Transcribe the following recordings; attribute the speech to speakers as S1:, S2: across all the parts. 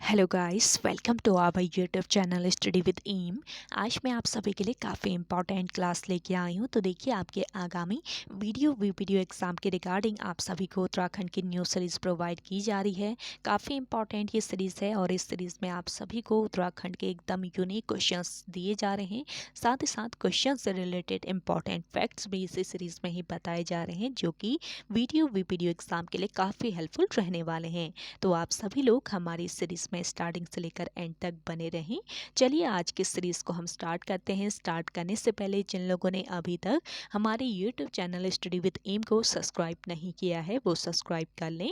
S1: Hello guys, welcome to our YouTube channel study with M. आज मैं आप सभी के लिए काफ़ी इंपॉर्टेंट क्लास लेके आई हूँ। तो देखिए, आपके आगामी वीडियो एग्ज़ाम के रिगार्डिंग आप सभी को उत्तराखंड की न्यू सीरीज़ प्रोवाइड की जा रही है। काफ़ी इंपॉर्टेंट ये सीरीज़ है और इस सीरीज़ में आप सभी को उत्तराखंड के एकदम यूनिक क्वेश्चंस दिए जा रहे हैं। साथ ही साथ क्वेश्चन से रिलेटेड इंपॉर्टेंट फैक्ट्स भी इसी सीरीज़ में ही बताए जा रहे हैं, जो कि वीडियो एग्ज़ाम के लिए काफ़ी हेल्पफुल रहने वाले हैं। तो आप सभी लोग हमारी सीरीज़ में स्टार्टिंग से लेकर एंड तक बने रहें। चलिए आज की सीरीज़ को हम स्टार्ट करते हैं। स्टार्ट करने से पहले जिन लोगों ने अभी तक हमारे YouTube channel study with M को सब्सक्राइब नहीं किया है, वो सब्सक्राइब कर लें।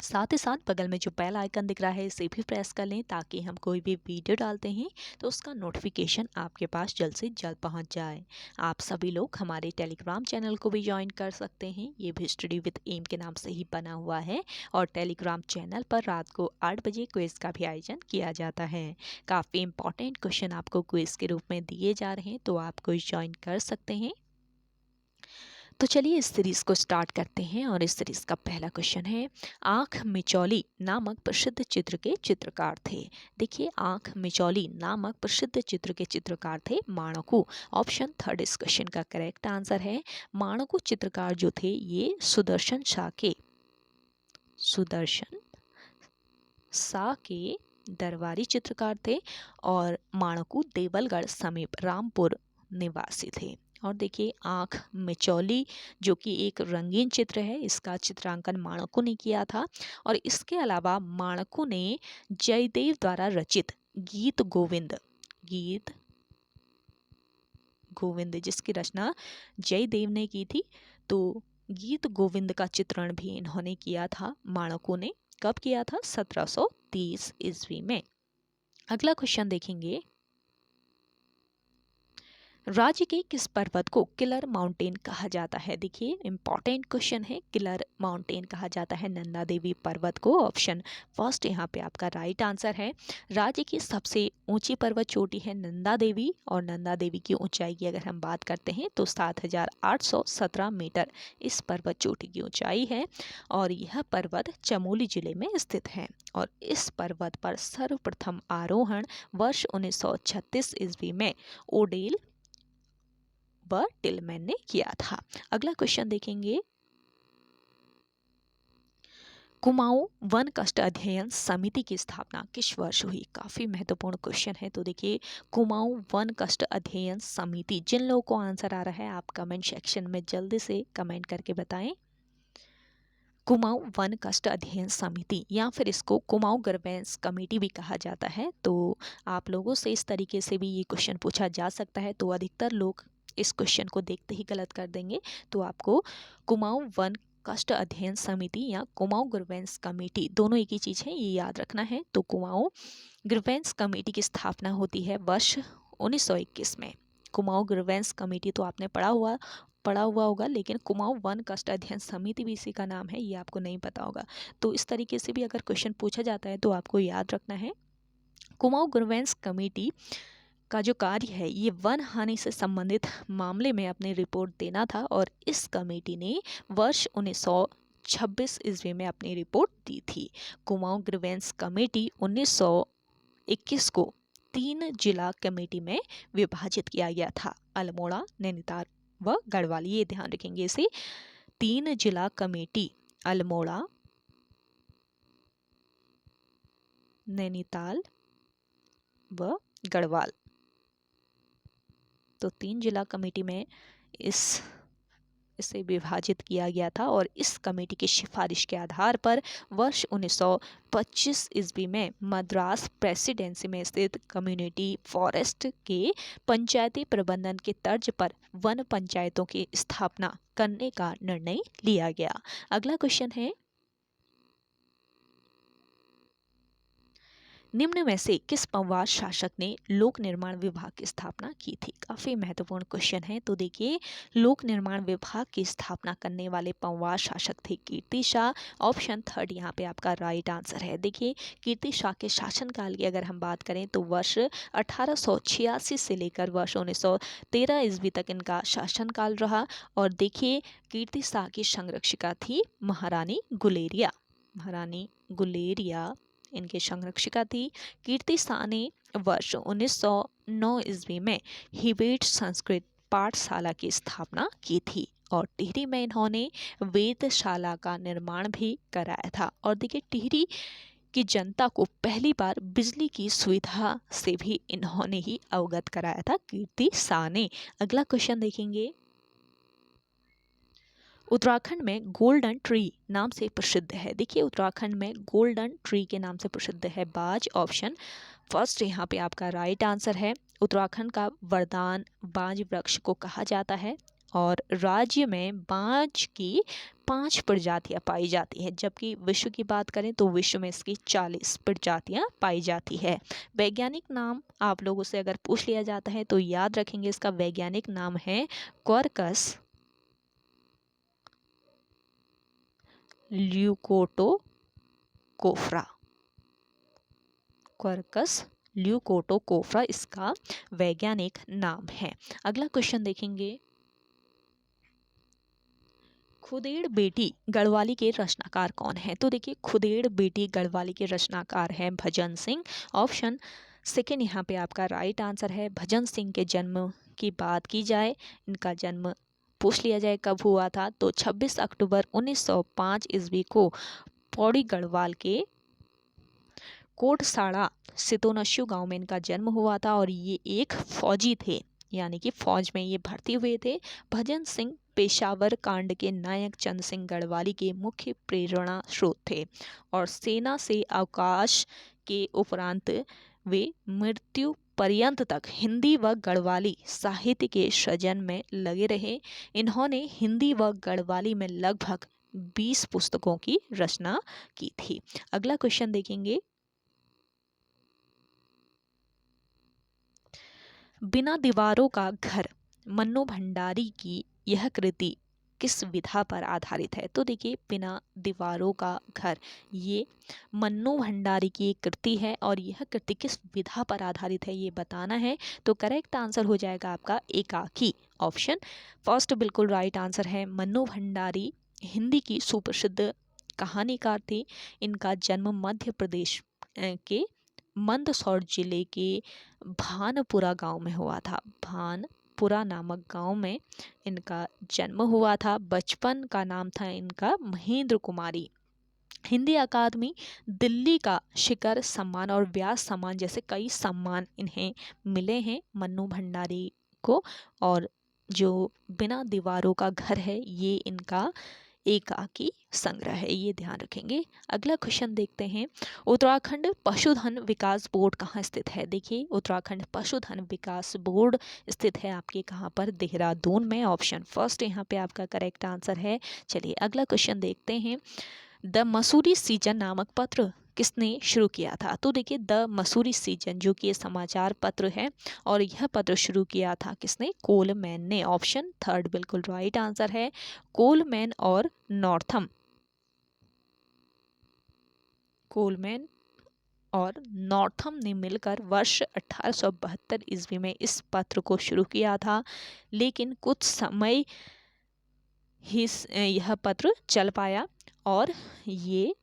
S1: साथ ही साथ बगल में जो बेल आइकन दिख रहा है, इसे भी प्रेस कर लें ताकि हम कोई भी वीडियो डालते हैं तो उसका नोटिफिकेशन आपके पास जल्द से जल्द पहुंच जाए। आप सभी लोग हमारे टेलीग्राम चैनल को भी ज्वाइन कर सकते हैं। ये भी स्टडी विद एम के नाम से ही बना हुआ है और टेलीग्राम चैनल पर रात को 8 बजे क्विज का भी आयोजन किया जाता है। काफ़ी इंपॉर्टेंट क्वेश्चन आपको क्विज के रूप में दिए जा रहे हैं, तो आप क्विज ज्वाइन कर सकते हैं। तो चलिए इस सीरीज़ को स्टार्ट करते हैं और इस सीरीज़ का पहला क्वेश्चन है, आँख मिचौली नामक प्रसिद्ध चित्र के चित्रकार थे। देखिए, आँख मिचौली नामक प्रसिद्ध चित्र के चित्रकार थे माणकू। ऑप्शन थर्ड इस क्वेश्चन का करेक्ट आंसर है। माणकू चित्रकार जो थे ये सुदर्शन शाह के दरबारी चित्रकार थे और माणकू देवलगढ़ समीप रामपुर निवासी थे। और देखिए, आँख मिचौली जो कि एक रंगीन चित्र है, इसका चित्रांकन माणकू ने किया था। और इसके अलावा माणकू ने जयदेव द्वारा रचित गीत गोविंद जिसकी रचना जयदेव ने की थी, तो गीत गोविंद का चित्रण भी इन्होंने किया था। माणकू ने कब किया था? 1730 ईस्वी में। अगला क्वेश्चन देखेंगे, राज्य के किस पर्वत को किलर माउंटेन कहा जाता है? देखिए, इंपॉर्टेंट क्वेश्चन है। किलर माउंटेन कहा जाता है नंदा देवी पर्वत को। ऑप्शन फर्स्ट यहाँ पे आपका राइट आंसर है। राज्य की सबसे ऊंची पर्वत चोटी है नंदा देवी और नंदा देवी की ऊंचाई की अगर हम बात करते हैं तो 7817 मीटर इस पर्वत चोटी की ऊंचाई है और यह पर्वत चमोली जिले में स्थित है। और इस पर्वत पर सर्वप्रथम आरोहण वर्ष 1936 ईस्वी में ओडेल व टिलमैन ने किया था। अगला क्वेश्चन देखेंगे, कुमाऊं वन कष्ट अध्ययन समिति की स्थापना किस वर्ष हुई? काफी महत्वपूर्ण क्वेश्चन है। तो देखिए, कुमाऊं वन कष्ट अध्ययन समिति, जिन लोगों को आंसर आ रहा है आप कमेंट सेक्शन में जल्दी से कमेंट करके बताएं। कुमाऊं वन कष्ट अध्ययन समिति या फिर इसको कुमाऊं ग्रीवेंस कमेटी भी कहा जाता है। तो आप लोगों से इस तरीके से भी ये क्वेश्चन पूछा जा सकता है, तो अधिकतर लोग इस क्वेश्चन को देखते ही गलत कर देंगे। तो आपको कुमाऊं वन कष्ट अध्ययन समिति या कुमाऊं ग्रीवेंस कमेटी दोनों एक ही चीज़ है, ये याद रखना है। तो कुमाऊं ग्रीवेंस कमेटी की स्थापना होती है वर्ष 1921 में। कुमाऊं ग्रीवेंस कमेटी तो आपने पढ़ा हुआ होगा, लेकिन कुमाऊं वन कष्ट अध्ययन समिति भी इसी का नाम है, ये आपको नहीं पता होगा। तो इस तरीके से भी अगर क्वेश्चन पूछा जाता है तो आपको याद रखना है। कुमाऊं ग्रीवेंस कमेटी का जो कार्य है ये वन हानि से संबंधित मामले में अपनी रिपोर्ट देना था और इस कमेटी ने वर्ष 1926 ईस्वी में अपनी रिपोर्ट दी थी। कुमाऊं ग्रीवेंस कमेटी 1921 को 3 जिला कमेटी में विभाजित किया गया था, अल्मोड़ा, नैनीताल व गढ़वाल। ये ध्यान रखेंगे, इसे 3 जिला कमेटी अल्मोड़ा, नैनीताल व गढ़वाल, तो 3 जिला कमेटी में इसे विभाजित किया गया था। और इस कमेटी की सिफारिश के आधार पर वर्ष 1925 ईस्वी में मद्रास प्रेसिडेंसी में स्थित कम्युनिटी फॉरेस्ट के पंचायती प्रबंधन के तर्ज पर वन पंचायतों की स्थापना करने का निर्णय लिया गया। अगला क्वेश्चन है, निम्न में से किस पंवार शासक ने लोक निर्माण विभाग की स्थापना की थी? काफ़ी महत्वपूर्ण क्वेश्चन है। तो देखिए, लोक निर्माण विभाग की स्थापना करने वाले पंवार शासक थे कीर्ति शाह। ऑप्शन थर्ड यहाँ पे आपका राइट आंसर है। देखिए, कीर्ति शाह के शासनकाल की अगर हम बात करें तो वर्ष 1886 से लेकर वर्ष 1913 ईस्वी तक इनका शासनकाल रहा। और देखिए, कीर्ति शाह की संरक्षिका थी महारानी गुलेरिया इनके संरक्षिका थी। कीर्ति शाह ने वर्ष 1909 ईस्वी में हिबेट संस्कृत पाठशाला की स्थापना की थी और टिहरी में इन्होंने वेदशाला का निर्माण भी कराया था। और देखिए टिहरी की जनता को पहली बार बिजली की सुविधा से भी इन्होंने ही अवगत कराया था, कीर्ति शाह ने। अगला क्वेश्चन देखेंगे, उत्तराखंड में गोल्डन ट्री नाम से प्रसिद्ध है। देखिए उत्तराखंड में गोल्डन ट्री के नाम से प्रसिद्ध है बाज। ऑप्शन फर्स्ट यहाँ पे आपका राइट आंसर है। उत्तराखंड का वरदान बाज वृक्ष को कहा जाता है और राज्य में बाज की 5 प्रजातियां पाई जाती है, जबकि विश्व की बात करें तो विश्व में इसकी 40 प्रजातियां पाई जाती है। वैज्ञानिक नाम आप लोगों से अगर पूछ लिया जाता है तो याद रखेंगे, इसका वैज्ञानिक नाम है क्वार्कस ल्यूकोटोकोफ्रा। क्वार्कस ल्यूकोटोकोफ्रा इसका वैज्ञानिक नाम है। अगला क्वेश्चन देखेंगे, खुदेड़ बेटी गढ़वाली के रचनाकार कौन है। तो देखिए खुदेड़ बेटी गढ़वाली के रचनाकार है भजन सिंह। ऑप्शन सेकेंड यहाँ पे आपका राइट आंसर है। भजन सिंह के जन्म की बात की जाए, इनका जन्म पूछ लिया जाए कब हुआ था, तो 26 अक्टूबर 1905 ईस्वी को पौड़ी गढ़वाल के कोटसाड़ा सितोनस्यू गांव में इनका जन्म हुआ था और ये एक फौजी थे, यानी कि फौज में ये भर्ती हुए थे। भजन सिंह पेशावर कांड के नायक चंद सिंह गढ़वाली के मुख्य प्रेरणा स्रोत थे और सेना से अवकाश के उपरांत वे मृत्यु पर्यंत तक हिंदी व गढ़वाली साहित्य के सृजन में लगे रहे। इन्होंने हिंदी व गढ़वाली में लगभग 20 पुस्तकों की रचना की थी। अगला क्वेश्चन देखेंगे, बिना दीवारों का घर मन्नू भंडारी की यह कृति किस विधा पर आधारित है। तो देखिए बिना दीवारों का घर ये मन्नू भंडारी की एक कृति है और यह कृति किस विधा पर आधारित है ये बताना है। तो करेक्ट आंसर हो जाएगा आपका एकाकी। ऑप्शन फर्स्ट बिल्कुल राइट आंसर है। मन्नू भंडारी हिंदी की सुप्रसिद्ध कहानीकार थे। इनका जन्म मध्य प्रदेश के मंदसौर जिले के भानपुरा गांव में हुआ था। भानपुरा नामक गांव में इनका जन्म हुआ था। बचपन का नाम था इनका महेंद्र कुमारी। हिंदी अकादमी दिल्ली का शिखर सम्मान और व्यास सम्मान जैसे कई सम्मान इन्हें मिले हैं मन्नू भंडारी को। और जो बिना दीवारों का घर है ये इनका एकाकी संग्रह है, ये ध्यान रखेंगे। अगला क्वेश्चन देखते हैं, उत्तराखंड पशुधन विकास बोर्ड कहाँ स्थित है। देखिए उत्तराखंड पशुधन विकास बोर्ड स्थित है आपके कहाँ पर, देहरादून में। ऑप्शन फर्स्ट यहाँ पे आपका करेक्ट आंसर है। चलिए अगला क्वेश्चन देखते हैं, द मसूरी सीजन नामक पत्र किसने शुरू किया था। तो देखिए द मसूरी सीजन जो कि समाचार पत्र है और यह पत्र शुरू किया था किसने, कोलमैन ने। ऑप्शन थर्ड बिल्कुल राइट आंसर है। कोलमैन और नॉर्थम, कोलमैन और नॉर्थम ने मिलकर वर्ष 1872 ईस्वी में इस पत्र को शुरू किया था, लेकिन कुछ समय ही यह पत्र चल पाया और ये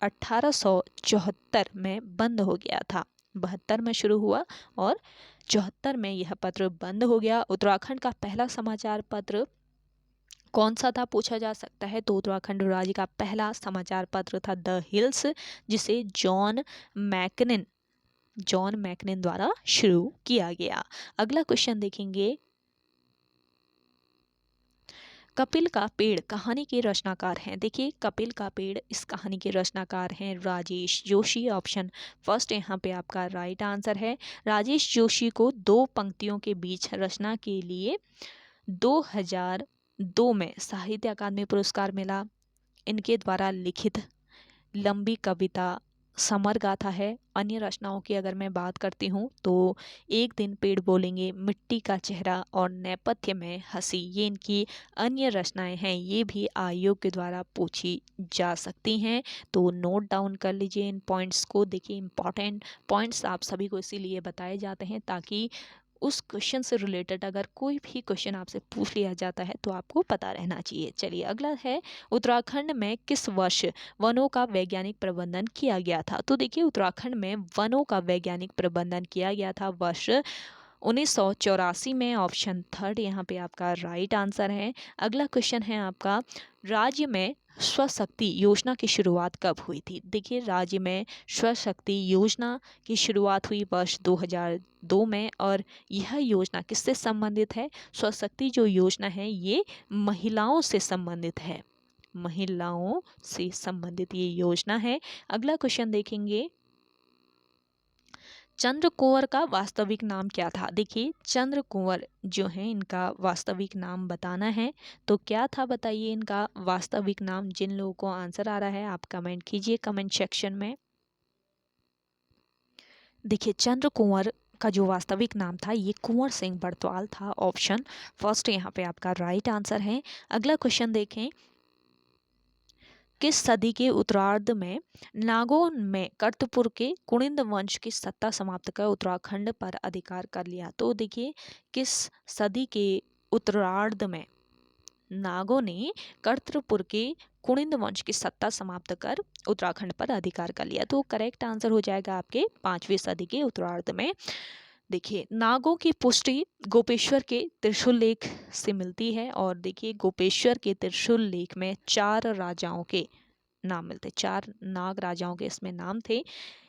S1: 1874 में बंद हो गया था। 72 में शुरू हुआ और 74 में यह पत्र बंद हो गया। उत्तराखंड का पहला समाचार पत्र कौन सा था पूछा जा सकता है, तो उत्तराखंड राज्य का पहला समाचार पत्र था द हिल्स, जिसे जॉन मैकनिन द्वारा शुरू किया गया। अगला क्वेश्चन देखेंगे, कपिल का पेड़ कहानी के रचनाकार हैं। देखिए कपिल का पेड़ इस कहानी के रचनाकार हैं राजेश जोशी। ऑप्शन फर्स्ट यहाँ पे आपका राइट आंसर है। राजेश जोशी को 2 पंक्तियों के बीच रचना के लिए 2002 में साहित्य अकादमी पुरस्कार मिला। इनके द्वारा लिखित लंबी कविता समर गाथा है। अन्य रचनाओं की अगर मैं बात करती हूँ तो एक दिन पेड़ बोलेंगे, मिट्टी का चेहरा और नेपथ्य में हंसी, ये इनकी अन्य रचनाएं हैं। ये भी आयोग के द्वारा पूछी जा सकती हैं, तो नोट डाउन कर लीजिए इन पॉइंट्स को। देखिए इंपॉर्टेंट पॉइंट्स आप सभी को इसीलिए बताए जाते हैं ताकि उस क्वेश्चन से रिलेटेड अगर कोई भी क्वेश्चन आपसे पूछ लिया जाता है तो आपको पता रहना चाहिए। चलिए अगला है, उत्तराखंड में किस वर्ष वनों का वैज्ञानिक प्रबंधन किया गया था? तो देखिए उत्तराखंड में वनों का वैज्ञानिक प्रबंधन किया गया था वर्ष 1984 में। ऑप्शन थर्ड यहाँ पे आपका राइट आंसर है। अगला क्वेश्चन है आपका, राज्य में स्वशक्ति योजना की शुरुआत कब हुई थी? देखिए राज्य में स्वशक्ति योजना की शुरुआत हुई वर्ष 2002 में, और यह योजना किससे संबंधित है? स्वशक्ति जो योजना है ये महिलाओं से संबंधित है, महिलाओं से संबंधित ये योजना है। अगला क्वेश्चन देखेंगे, चंद्र कुंवर का वास्तविक नाम क्या था? देखिए चंद्र कुंवर जो है इनका वास्तविक नाम बताना है, तो क्या था बताइए इनका वास्तविक नाम। जिन लोगों को आंसर आ रहा है आप कमेंट कीजिए कमेंट सेक्शन में। देखिए चंद्र कुंवर का जो वास्तविक नाम था ये कुंवर सिंह बड़त्वाल था। ऑप्शन फर्स्ट यहाँ पे आपका राइट आंसर है। अगला क्वेश्चन देखें, किस सदी के उत्तरार्ध में नागों में कर्तपुर के कुणिंद वंश की सत्ता समाप्त कर उत्तराखंड पर अधिकार कर लिया? तो देखिए किस सदी के उत्तरार्ध में नागों ने कर्तपुर के कुणिंद वंश की सत्ता समाप्त कर उत्तराखंड पर अधिकार कर लिया? तो करेक्ट आंसर हो जाएगा आपके 5वीं सदी के उत्तरार्ध में। देखिए नागों की पुष्टि गोपेश्वर के त्रिशूल लेख से मिलती है, और देखिए गोपेश्वर के त्रिशूल लेख में 4 राजाओं के नाम मिलते, 4 नाग राजाओं के इसमें नाम थे।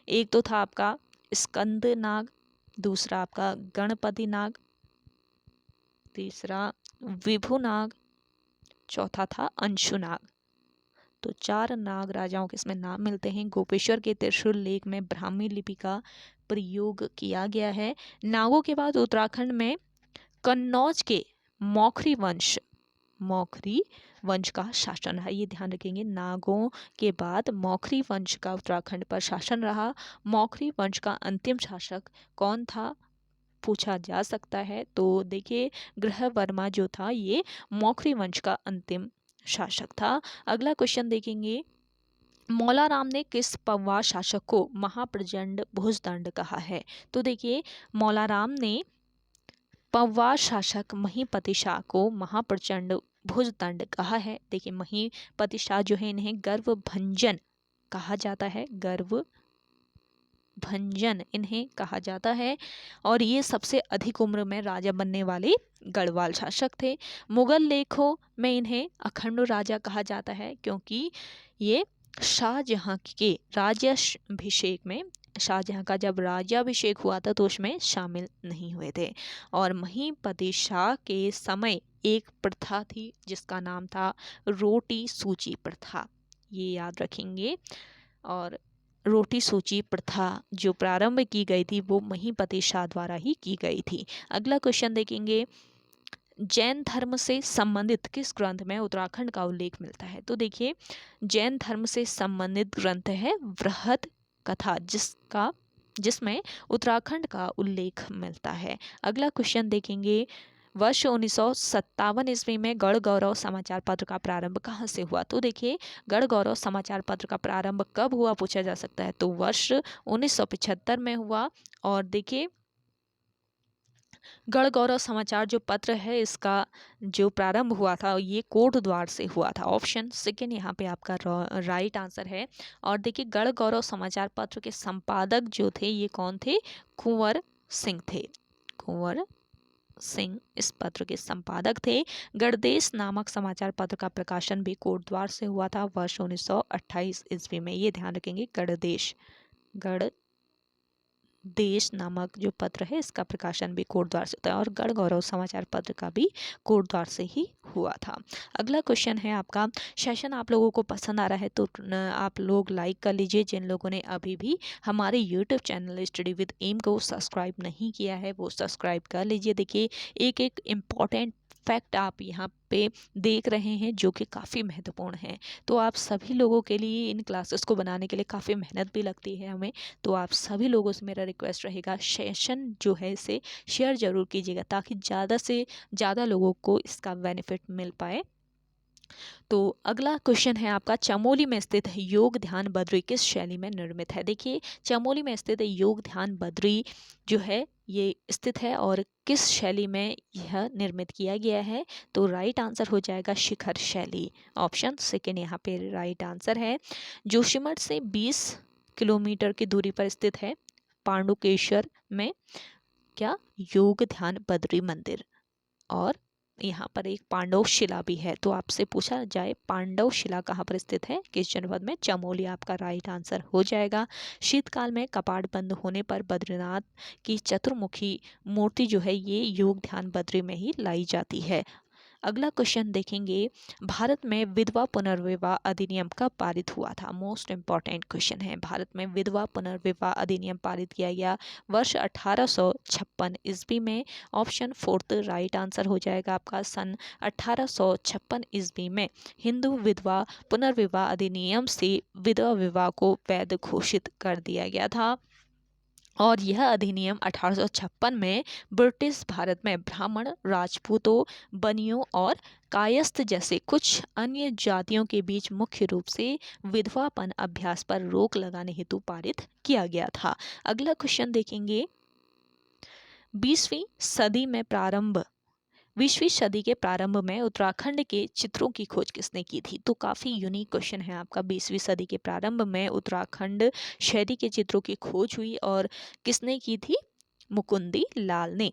S1: एक तो था आपका स्कंद नाग, दूसरा आपका गणपति नाग, तीसरा विभु नाग, चौथा था अंशु नाग। तो 4 नाग राजाओं के इसमें नाम मिलते हैं। गोपेश्वर के त्रिशूल लेख में ब्राह्मी लिपि का प्रयोग किया गया है। नागों के बाद उत्तराखंड में कन्नौज के मौखरी वंश का शासन रहा। ये ध्यान रखेंगे, नागों के बाद मौखरी वंश का उत्तराखंड पर शासन रहा। मौखरी वंश का अंतिम शासक कौन था पूछा जा सकता है, तो देखिए ग्रह वर्मा जो था ये मौखरी वंश का अंतिम शासक था। अगला क्वेश्चन देखेंगे, मौला राम ने किस पौवा शासक को महाप्रचंड भुजदंड कहा है? तो देखिए मौला राम ने पौवा शासक महीपति शाह को महाप्रचंड भुजदंड कहा है। देखिए महीपति शाह जो है इन्हें गर्व भंजन कहा जाता है, गर्व भंजन इन्हें कहा जाता है, और ये सबसे अधिक उम्र में राजा बनने वाले गढ़वाल शासक थे। मुगल लेखों में इन्हें अखंड राजा कहा जाता है, क्योंकि ये शाहजहां के राज्याभिषेक में, शाहजहां का जब राज्याभिषेक हुआ था तो उसमें शामिल नहीं हुए थे। और महीपति शाह के समय एक प्रथा थी जिसका नाम था रोटी सूची प्रथा, ये याद रखेंगे। और रोटी सूची प्रथा जो प्रारंभ की गई थी वो महीपति शाह द्वारा ही की गई थी। अगला क्वेश्चन देखेंगे, जैन धर्म से संबंधित किस ग्रंथ में उत्तराखंड का उल्लेख मिलता है? तो देखिए जैन धर्म से संबंधित ग्रंथ है बृहद कथा, जिसमें उत्तराखंड का उल्लेख मिलता है। अगला क्वेश्चन देखेंगे, वर्ष 1957 ईस्वी में गढ़ गौरव समाचार पत्र का प्रारंभ कहाँ से हुआ? तो देखिए गढ़ गौरव समाचार पत्र का प्रारंभ कब हुआ पूछा जा सकता है, तो वर्ष 1975 में हुआ। और देखिए गढ़ गौरव समाचार जो पत्र है इसका जो प्रारंभ हुआ था ये कोटद्वार से हुआ था। ऑप्शन सेकेंड यहाँ पे आपका राइट आंसर है। और देखिए गढ़ गौरव समाचार पत्र के संपादक जो थे ये कौन थे? कुंवर सिंह थे, कुंवर सिंह इस पत्र के संपादक थे। गणदेश नामक समाचार पत्र का प्रकाशन भी कोटद्वार से हुआ था वर्ष 1928 ईस्वी में। ये ध्यान रखेंगे, गणदेश नामक जो पत्र है इसका प्रकाशन भी कोटद्वार से होता है, और गढ़ गौरव समाचार पत्र का भी कोटद्वार से ही हुआ था। अगला क्वेश्चन है आपका, सेशन आप लोगों को पसंद आ रहा है तो आप लोग लाइक कर लीजिए। जिन लोगों ने अभी भी हमारे YouTube channel study with M को सब्सक्राइब नहीं किया है वो सब्सक्राइब कर लीजिए। देखिए एक एक इम्पॉर्टेंट फैक्ट आप यहाँ पे देख रहे हैं जो कि काफ़ी महत्वपूर्ण है। तो आप सभी लोगों के लिए इन क्लासेस को बनाने के लिए काफ़ी मेहनत भी लगती है हमें, तो आप सभी लोगों से मेरा रिक्वेस्ट रहेगा सेशन जो है इसे शेयर ज़रूर कीजिएगा ताकि ज़्यादा से ज़्यादा लोगों को इसका बेनिफिट मिल पाए। तो अगला क्वेश्चन है आपका, चमोली में स्थित योग ध्यान बद्री किस शैली में निर्मित है। देखिए चमोली में स्थित योग ध्यान बद्री जो है ये स्थित है और किस शैली में यह निर्मित किया गया है। तो राइट आंसर हो जाएगा शिखर शैली। ऑप्शन सेकेंड यहाँ पे राइट आंसर है। जोशीमठ से 20 किलोमीटर की दूरी पर स्थित है पांडुकेश्वर में क्या, योग ध्यान बद्री मंदिर। और यहाँ पर एक पांडव शिला भी है। तो आपसे पूछा जाए पांडव शिला कहाँ पर स्थित है, किस जनपद में, चमोली आपका राइट आंसर हो जाएगा। शीतकाल में कपाट बंद होने पर बद्रीनाथ की चतुर्मुखी मूर्ति जो है ये योग ध्यान बद्री में ही लाई जाती है। अगला क्वेश्चन देखेंगे, भारत में विधवा पुनर्विवाह अधिनियम कब पारित हुआ था। मोस्ट इंपॉर्टेंट क्वेश्चन है। भारत में विधवा पुनर्विवाह अधिनियम पारित किया गया वर्ष 1856 ईस्वी में। ऑप्शन फोर्थ राइट आंसर हो जाएगा आपका सन 1856 ईस्वी में हिंदू विधवा पुनर्विवाह अधिनियम से विधवा विवाह को वैध घोषित कर दिया गया था। और यह अधिनियम 1856 में ब्रिटिश भारत में ब्राह्मण, राजपूतों, बनियों और कायस्थ जैसे कुछ अन्य जातियों के बीच मुख्य रूप से विधवापन अभ्यास पर रोक लगाने हेतु पारित किया गया था। अगला क्वेश्चन देखेंगे, 20वीं सदी में प्रारंभ 20वीं सदी के प्रारंभ में उत्तराखंड के चित्रों की खोज किसने की थी। तो काफ़ी यूनिक क्वेश्चन है आपका। 20वीं सदी के प्रारंभ में उत्तराखंड शैली के चित्रों की खोज हुई और किसने की थी, मुकुंदी लाल ने।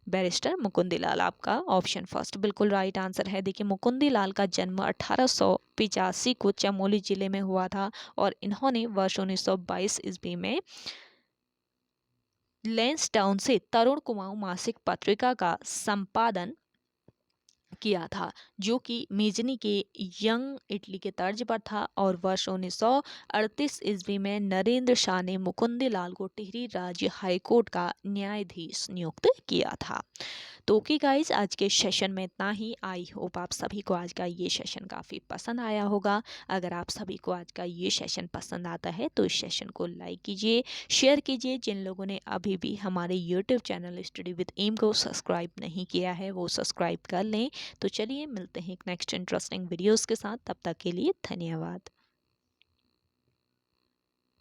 S1: बैरिस्टर मुकुंदी लाल आपका ऑप्शन फर्स्ट बिल्कुल राइट आंसर है। देखिए मुकुंदी लाल का जन्म 1885 को चमोली जिले में हुआ था और इन्होंने वर्ष 1922 ईस्वी में लैंसडाउन से तरुण कुमाऊं मासिक पत्रिका का संपादन किया था, जो कि मेजनी के यंग इटली के तर्ज पर था। और वर्ष 1938 ईस्वी में नरेंद्र शाह ने मुकुंदी लाल को टिहरी राज्य हाईकोर्ट का न्यायाधीश नियुक्त किया था। तो ओके गाइज, आज के सेशन में इतना ही। आई होप आप सभी को आज का ये सेशन काफ़ी पसंद आया होगा। अगर आप सभी को आज का ये सेशन पसंद आता है तो इस सेशन को लाइक कीजिए, शेयर कीजिए। जिन लोगों ने अभी भी हमारे YouTube channel study with M को सब्सक्राइब नहीं किया है वो सब्सक्राइब कर लें। तो चलिए मिलते हैं एक नेक्स्ट इंटरेस्टिंग वीडियोज़ के साथ, तब तक के लिए धन्यवाद।